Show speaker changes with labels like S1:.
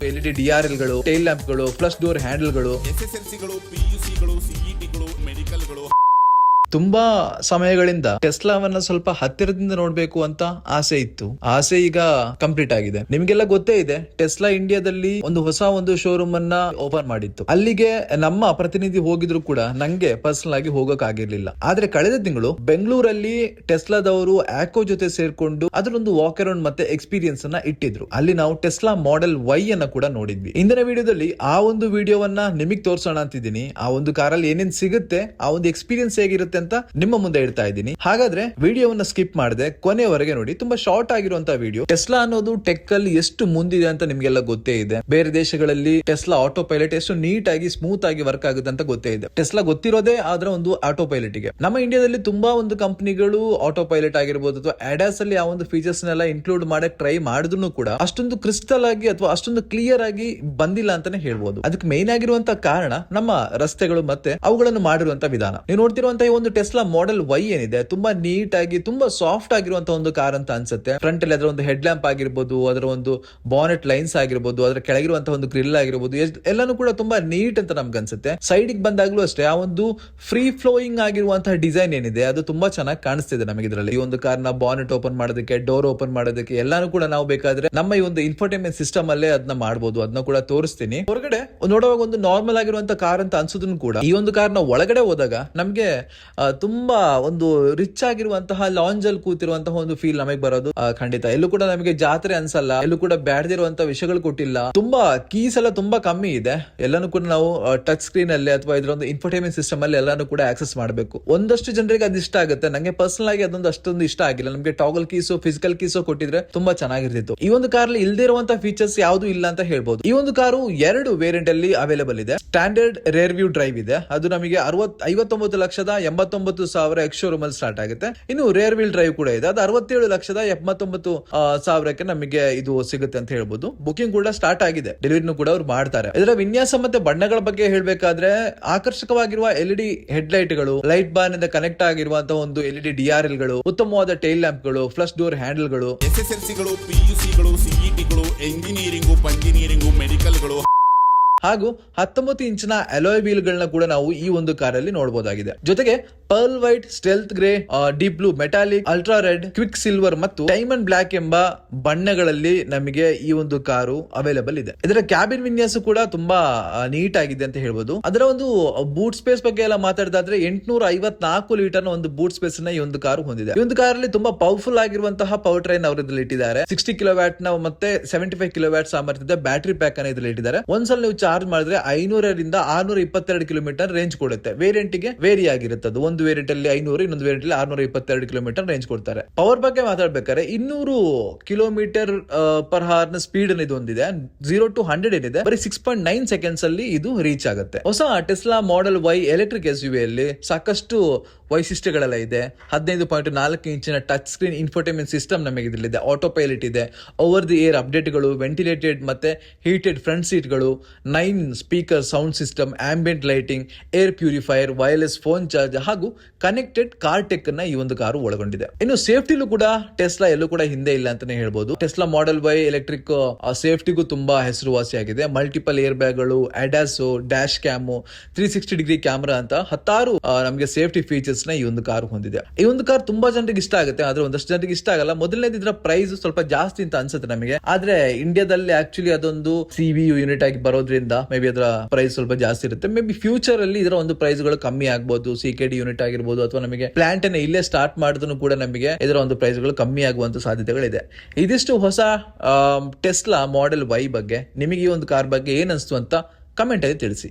S1: LED DRL ಗಳು, tail lamp ಗಳು, flush door handle ಗಳು,
S2: SSLCಗಳು, PUCಗಳು, CETಗಳು, ಮೆಡಿಕಲ್ಗಳು.
S1: ತುಂಬಾ ಸಮಯಗಳಿಂದ ಟೆಸ್ಲಾವನ್ನ ಸ್ವಲ್ಪ ಹತ್ತಿರದಿಂದ ನೋಡ್ಬೇಕು ಅಂತ ಆಸೆ ಇತ್ತು. ಆಸೆ ಈಗ ಕಂಪ್ಲೀಟ್ ಆಗಿದೆ. ನಿಮ್ಗೆಲ್ಲ ಗೊತ್ತೇ ಇದೆ, ಟೆಸ್ಲಾ ಇಂಡಿಯಾದಲ್ಲಿ ಒಂದು ಶೋರೂಮ್ ಅನ್ನ ಓಪನ್ ಮಾಡಿತ್ತು. ಅಲ್ಲಿಗೆ ನಮ್ಮ ಪ್ರತಿನಿಧಿ ಹೋಗಿದ್ರು ಕೂಡ ನಂಗೆ ಪರ್ಸನಲ್ ಆಗಿ ಹೋಗಕ್ ಆಗಿರ್ಲಿಲ್ಲ. ಆದ್ರೆ ಕಳೆದ ತಿಂಗಳು ಬೆಂಗಳೂರಲ್ಲಿ ಟೆಸ್ಲಾದವರು ಆಕೋ ಜೊತೆ ಸೇರ್ಕೊಂಡು ಅದರೊಂದು ವಾಕ್ ಅರೌಂಡ್ ಮತ್ತೆ ಎಕ್ಸ್ಪೀರಿಯನ್ಸ್ ಅನ್ನ ಇಟ್ಟಿದ್ರು. ಅಲ್ಲಿ ನಾವು ಟೆಸ್ಲಾ ಮಾಡೆಲ್ ವೈ ಅನ್ನ ಕೂಡ ನೋಡಿದ್ವಿ. ಇಂದಿನ ವಿಡಿಯೋದಲ್ಲಿ ಆ ಒಂದು ವಿಡಿಯೋವನ್ನ ನಿಮಗೆ ತೋರ್ಸೋಣ ಅಂತಿದ್ದೀನಿ. ಆ ಒಂದು ಕಾರಲ್ಲಿ ಏನೇನ್ ಸಿಗುತ್ತೆ, ಆ ಒಂದು ಎಕ್ಸ್ಪೀರಿಯನ್ಸ್ ಹೇಗಿರುತ್ತೆ ಅಂತ ನಿಮ್ಮ ಮುಂದೆ ಇಡ್ತಾ ಇದ್ದೀನಿ. ಹಾಗಾದ್ರೆ ವಿಡಿಯೋವನ್ನ ಸ್ಕಿಪ್ ಮಾಡದೆ ಕೊನೆವರೆಗೆ ನೋಡಿ. ತುಂಬಾ ಶಾರ್ಟ್ ಆಗಿರುವಂತಹ ವಿಡಿಯೋ. ಟೆಸ್ಲಾ ಅನ್ನೋದು ಟೆಕ್ ಅಲ್ಲಿ ಎಷ್ಟು ಮುಂದಿದೆ ಅಂತ ನಿಮ್ಗೆಲ್ಲ ಗೊತ್ತೇ ಇದೆ. ಬೇರೆ ದೇಶಗಳಲ್ಲಿ ಟೆಸ್ಲಾ ಆಟೋ ಪೈಲಟ್ ಎಷ್ಟು ನೀಟ್ ಆಗಿ ಸ್ಮೂತ್ ಆಗಿ ವರ್ಕ್ ಆಗುತ್ತೆ ಅಂತ ಗೊತ್ತೇ ಇದೆ. ಟೆಸ್ಲಾ ಗೊತ್ತಿರೋದೇ ಆದ್ರೆ ಒಂದು ಆಟೋ ಪೈಲಟ್ ಗೆ. ನಮ್ಮ ಇಂಡಿಯಾದಲ್ಲಿ ತುಂಬಾ ಒಂದು ಕಂಪನಿಗಳು ಆಟೋ ಪೈಲಟ್ ಆಗಿರ್ಬೋದು ಅಥವಾ ಅಡಾಸ್ ಅಲ್ಲಿ ಆ ಒಂದು ಫೀಚರ್ಸ್ ನೆಲ್ಲ ಇನ್ಕ್ಲೂಡ್ ಮಾಡಕ್ ಟ್ರೈ ಮಾಡಿದ್ರು ಕೂಡ ಅಷ್ಟೊಂದು ಕ್ರಿಸ್ಟಲ್ ಆಗಿ ಅಥವಾ ಅಷ್ಟೊಂದು ಕ್ಲಿಯರ್ ಆಗಿ ಬಂದಿಲ್ಲ ಅಂತಾನೆ ಹೇಳ್ಬೋದು. ಅದಕ್ಕೆ ಮೇನ್ ಆಗಿರುವಂತಹ ಕಾರಣ ನಮ್ಮ ರಸ್ತೆಗಳು ಮತ್ತೆ ಅವುಗಳನ್ನು ಮಾಡಿರುವಂತಹ ವಿಧಾನ. ನೀವು ನೋಡ್ತಿರುವಂತಹ ಒಂದು ಟೆಸ್ಲಾ ಮಾಡೆಲ್ ವೈ ಏನಿದೆ, ತುಂಬಾ ನೀಟ್ ಆಗಿ ತುಂಬಾ ಸಾಫ್ಟ್ ಆಗಿರುವಂತಹ ಒಂದು ಕಾರ್ ಅಂತ ಅನ್ಸುತ್ತೆ. ಫ್ರಂಟ್ ಅಲ್ಲಿ ಅದರ ಒಂದು ಹೆಡ್ ಲ್ಯಾಂಪ್ ಆಗಿರ್ಬೋದು, ಅದರ ಒಂದು ಬಾನೆಟ್ ಲೈನ್ಸ್ ಆಗಿರ್ಬೋದು, ಅದರ ಕೆಳಗಿರುವಂತಹ ಒಂದು ಗ್ರಿಲ್ ಆಗಿರ್ಬೋದು, ಎಲ್ಲಾನು ಕೂಡ ತುಂಬಾ ನೀಟ್ ಅಂತ ನಮ್ಗೆ ಅನ್ಸುತ್ತೆ. ಸೈಡ್ ಗೆ ಬಂದಾಗ್ಲೂ ಅಷ್ಟೇ ಆ ಒಂದು ಫ್ರೀ ಫ್ಲೋಯಿಂಗ್ ಆಗಿರುವಂತಹ ಡಿಸೈನ್ ಏನಿದೆ ಅದು ತುಂಬಾ ಚೆನ್ನಾಗಿ ಕಾಣಿಸ್ತಿದೆ ನಮಗೆ ಇದರಲ್ಲಿ. ಈ ಒಂದು ಕಾರ್ ನ ಬಾನೆಟ್ ಓಪನ್ ಮಾಡೋದಕ್ಕೆ, ಡೋರ್ ಓಪನ್ ಮಾಡೋದಕ್ಕೆ ಎಲ್ಲಾನು ಕೂಡ ನಾವು ಬೇಕಾದ್ರೆ ನಮ್ಮ ಈ ಒಂದು ಇನ್ಫೋಟೈನ್ಮೆಂಟ್ ಸಿಸ್ಟಮ್ ಅಲ್ಲೇ ಅದನ್ನ ಮಾಡಬಹುದು. ಅದನ್ನ ಕೂಡ ತೋರಿಸ್ತೀನಿ. ಹೊರಗಡೆ ನೋಡುವಾಗ ಒಂದು ನಾರ್ಮಲ್ ಆಗಿರುವಂತಹ ಕಾರ್ ಅಂತ ಅನ್ಸೋದನ್ನು ಕೂಡ ಈ ಒಂದು ಕಾರ್ ನ ಒಳಗಡೆ ಹೋದಾಗ ನಮ್ಗೆ ತುಂಬಾ ಒಂದು ರಿಚ್ ಆಗಿರುವಂತಹ ಲಾಂಜ್ ಅಲ್ಲಿ ಕೂತಿರುವಂತಹ ಒಂದು ಫೀಲ್ ನಮಗೆ ಬರೋದು ಖಂಡಿತ. ಎಲ್ಲೂ ಕೂಡ ನಮಗೆ ಜಾತ್ರೆ ಅನ್ಸಲ್ಲ, ಎಲ್ಲೂ ಕೂಡ ಬ್ಯಾಡ್ದಿರುವಂತಹ ವಿಷಯಗಳು ಕೊಟ್ಟಿಲ್ಲ. ತುಂಬಾ ಕೀಸ್ ಎಲ್ಲ ತುಂಬಾ ಕಮ್ಮಿ ಇದೆ. ಎಲ್ಲಾನು ಕೂಡ ನಾವು ಟಚ್ ಸ್ಕ್ರೀನ್ ಅಲ್ಲಿ ಅಥವಾ ಇದರ ಒಂದು ಇನ್ಫೋಟೈನ್ಮೆಂಟ್ ಸಿಸ್ಟಮ್ ಅಲ್ಲಿ ಎಲ್ಲಾನು ಕೂಡ ಆಕ್ಸೆಸ್ ಮಾಡಬೇಕು. ಒಂದಷ್ಟು ಜನರಿಗೆ ಅದು ಇಷ್ಟ ಆಗುತ್ತೆ. ನಂಗೆ ಪರ್ಸನಲ್ ಆಗಿ ಅದೊಂದು ಅಷ್ಟೊಂದು ಇಷ್ಟ ಆಗಿಲ್ಲ. ನಮಗೆ ಟಾಗಲ್ ಕೀಸು, ಫಿಸಿಕಲ್ ಕೀಸು ಕೊಟ್ಟಿದ್ರೆ ತುಂಬಾ ಚೆನ್ನಾಗಿರ್ತಿತ್ತು. ಈ ಒಂದು ಕಾರ್ ಅಲ್ಲಿ ಇಲ್ಲದೆ ಇರುವಂತಹ ಫೀಚರ್ಸ್ ಯಾವುದು ಇಲ್ಲ ಅಂತ ಹೇಳ್ಬೋದು. ಈ ಒಂದು ಕಾರು 2 ವೇರಿಯಂಟ್ ಅಲ್ಲಿ ಅವೈಲೇಬಲ್ ಇದೆ. ಸ್ಟ್ಯಾಂಡರ್ಡ್ ರೇರ್ ವ್ಯೂ ಡ್ರೈವ್ ಇದೆ, ಅದು ನಮಗೆ 59,89,000 ಎಕ್ಸ್ ಶೋರೂಮ್ ಅಲ್ಲಿ ಸ್ಟಾರ್ಟ್ ಆಗುತ್ತೆ. ಇನ್ನು ರೇರ್ ವೀಲ್ ಡ್ರೈವ್ ಕೂಡ ಇದೆ, ಅದು 67,79,000 ನಮಗೆ ಇದು ಸಿಗುತ್ತೆ ಅಂತ ಹೇಳ್ಬೋದು. ಬುಕಿಂಗ್ ಕೂಡ ಸ್ಟಾರ್ಟ್ ಆಗಿದೆ, ಡೆಲಿವರಿನೂ ಕೂಡ ಅವ್ರು ಮಾಡ್ತಾರೆ. ಇದರ ವಿನ್ಯಾಸ ಮತ್ತೆ ಬಣ್ಣಗಳ ಬಗ್ಗೆ ಹೇಳ್ಬೇಕಾದ್ರೆ ಆಕರ್ಷಕವಾಗಿರುವ LED ಹೆಡ್ ಲೈಟ್ ಗಳು, ಲೈಟ್ ಬಾರ್ ನಿಂದ ಕನೆಕ್ಟ್ ಆಗಿರುವಂತಹ ಒಂದು LED DRL ಗಳು, ಉತ್ತಮವಾದ ಟೈಲ್ ಲ್ಯಾಂಪ್ ಗಳು, ಫ್ಲಶ್ ಡೋರ್ ಹ್ಯಾಂಡಲ್ ಗಳು,
S2: SSLCಗಳು, PUCಗಳು, CETಗಳು, ಎಂಜಿನಿಯರಿಂಗು, ಪಂಜಿನಿಯರಿಂಗು, ಮೆಡಿಕಲ್ಗಳು
S1: ಹಾಗೂ 19 ಇಂಚಿನ ಅಲಾಯ್ ವೀಲ್ ಗಳನ್ನ ಕೂಡ ನಾವು ಈ ಒಂದು ಕಾರಲ್ಲಿ ನೋಡಬಹುದಾಗಿದೆ. ಜೊತೆಗೆ pearl white, stealth grey, deep blue, metallic, ultra red, quick silver ಮತ್ತು ಡೈಮಂಡ್ ಬ್ಲಾಕ್ ಎಂಬ ಬಣ್ಣಗಳಲ್ಲಿ ನಮಗೆ ಈ ಒಂದು ಕಾರು ಅವೈಲೇಬಲ್ ಇದೆ. ಇದರ ಕ್ಯಾಬಿನ್ ವಿನ್ಯಾಸ ಕೂಡ ತುಂಬಾ ನೀಟ್ ಆಗಿದೆ ಅಂತ ಹೇಳ್ಬೋದು. ಅದರ ಒಂದು ಬೂಟ್ ಸ್ಪೇಸ್ ಬಗ್ಗೆ ಎಲ್ಲ ಮಾತಾಡಿದ್ರೆ 854 ಲೀಟರ್ ನ ಒಂದು ಬೂಟ್ ಸ್ಪೇಸ್ ನ ಈ ಒಂದು ಕಾರು ಹೊಂದಿದೆ. ಈ ಒಂದು ಕಾರಲ್ಲಿ ತುಂಬಾ ಪವರ್ಫುಲ್ ಆಗಿರುವಂತಹ ಪವರ್ ಟ್ರೈನ್ ಅವರು ಇದರಲ್ಲಿ ಇಟ್ಟಿದ್ದಾರೆ. 60 ಕಿಲೋವ್ಯಾಟ್ ನ ಮತ್ತೆ 75 ಕಿಲೋವ್ಯಾಟ್ ಸಾಮರ್ಥ್ಯದ ಬ್ಯಾಟರಿ ಪ್ಯಾಕ್ ಅನ್ನು ಇದರಲ್ಲಿ ಇಟ್ಟಿದ್ದಾರೆ. ಒಂದ್ಸಲ ನೀವು ಚಾರ್ಜ್ ಮಾಡಿದ್ರೆ 500 ರಿಂದ 622 ಕಿಲೋಮೀಟರ್ ರೇಂಜ್ ಕೊಡುತ್ತೆ. ವೇರಿಯಂಟ್ ಗೆ ವೇರಿ ಆಗಿರುತ್ತೆ. ಒಂದು ವೇರಿಯಂಟ್ ಅಲ್ಲಿ 500, ಇನ್ನೊಂದು ವೇರಿಯಂಟ್ ಅಲ್ಲಿ 622 ಕಿಲೋಮೀಟರ್ ರೇಂಜ್ ಕೊಡ್ತಾರೆ. ಪವರ್ ಬಗ್ಗೆ ಮಾತಾಡ್ಬೇಕಾದ್ರೆ 200 ಕಿಲೋಮೀಟರ್ ಪರ್ ಅವರ್ ನ ಸ್ಪೀಡ್ ಇದು ಹೊಂದಿದೆ. 0 to 100 ಏನಿದೆ ಬರೀ 6.9 ಸೆಕೆಂಡ್ಸ್ ಅಲ್ಲಿ ಇದು ರೀಚ್ ಆಗುತ್ತೆ. ಹೊಸ Tesla model Y electric SUV ಅಲ್ಲಿ ಸಾಕಷ್ಟು ವೈಶಿಷ್ಟ್ಯಗಳೆಲ್ಲ ಇದೆ. 15.4 ಇಂಚಿನ ಟಚ್ ಸ್ಕ್ರೀನ್ ಇನ್ಫೋಟೈನ್ಮೆಂಟ್ ಸಿಸ್ಟಮ್ ನಮಗೆ ಇದರಲ್ಲಿದೆ. ಆಟೋ ಪೈಲಟ್ ಇದೆ, ಓವರ್ ದಿ ಏರ್ ಅಪ್ಡೇಟ್ಗಳು, ವೆಂಟಿಲೇಟೆಡ್ ಮತ್ತೆ ಹೀಟೆಡ್ ಫ್ರಂಟ್ ಸೀಟ್ಗಳು, 9 speaker sound system, ambient lighting, air purifier, wireless phone charge ಹಾಗೂ ಕನೆಕ್ಟೆಡ್ ಕಾರ್ ಟೆಕ್ ಅನ್ನ ಈ ಒಂದು ಕಾರು ಒಳಗೊಂಡಿದೆ. ಇನ್ನು ಸೇಫ್ಟಿಲೂ ಕೂಡ ಟೆಸ್ಲಾ ಎಲ್ಲೂ ಕೂಡ ಹಿಂದೆ ಇಲ್ಲ ಅಂತಾನೆ ಹೇಳ್ಬೋದು. ಟೆಸ್ಲಾ ಮಾಡೆಲ್ ವೈ ಎಲೆಕ್ಟ್ರಿಕ್ ಸೇಫ್ಟಿಗೂ ತುಂಬಾ ಹೆಸರುವಾಸಿಯಾಗಿದೆ. ಮಲ್ಟಿಪಲ್ ಏರ್ ಬ್ಯಾಗ್ ಗಳು, ADAS, dash cam, 360 degree camera ಅಂತ 10 ನಮಗೆ ಸೇಫ್ಟಿ ಫೀಚರ್ಸ್ ನ ಈ ಒಂದು ಕಾರು ಹೊಂದಿದೆ. ಈ ಒಂದು ಕಾರ್ ತುಂಬಾ ಜನರಿಗೆ ಇಷ್ಟ ಆಗುತ್ತೆ, ಆದ್ರೆ ಒಂದಷ್ಟು ಜನರಿಗೆ ಇಷ್ಟ ಆಗಲ್ಲ. ಮೊದಲನೇದು ಇದರ ಪ್ರೈಸ್ ಸ್ವಲ್ಪ ಜಾಸ್ತಿ ಅಂತ ಅನ್ಸುತ್ತೆ ನಮಗೆ. ಆದ್ರೆ ಇಂಡಿಯಾದಲ್ಲಿ ಆಕ್ಚುಲಿ ಅದೊಂದು CVU ಯೂನಿಟ್ ಆಗಿ ಬರೋದ್ರಿಂದ ಮೇ ಬಿ ಅದರ ಪ್ರೈಸ್ ಸ್ವಲ್ಪ ಜಾಸ್ತಿ ಇರುತ್ತೆ. ಮೇ ಬಿ ಫ್ಯೂಚರ್ ಅಲ್ಲಿ ಇದರ ಒಂದು ಪ್ರೈಸ್ ಗಳು ಕಮ್ಮಿ ಆಗಬಹುದು. CKD ಯೂನಿಟ್ ಆಗಿರ್ಬೋದು ಅಥವಾ ನಮಗೆ ಪ್ಲಾಂಟ್ ಅನ್ನ ಇಲ್ಲೇ ಸ್ಟಾರ್ಟ್ ಮಾಡಿದ್ರು ಕೂಡ ನಮಗೆ ಇದರ ಒಂದು ಪ್ರೈಸ್ ಗಳು ಕಮ್ಮಿ ಆಗುವಂತ ಸಾಧ್ಯತೆಗಳಿದೆ. ಇದಿಷ್ಟು ಹೊಸ ಟೆಸ್ಲಾ ಮಾಡೆಲ್ ವೈ ಬಗ್ಗೆ. ನಿಮಗೆ ಈ ಒಂದು ಕಾರ್ ಬಗ್ಗೆ ಏನ್ ಅನ್ಸ್ತು ಅಂತ ಕಮೆಂಟ್ ಅಲ್ಲಿ ತಿಳಿಸಿ.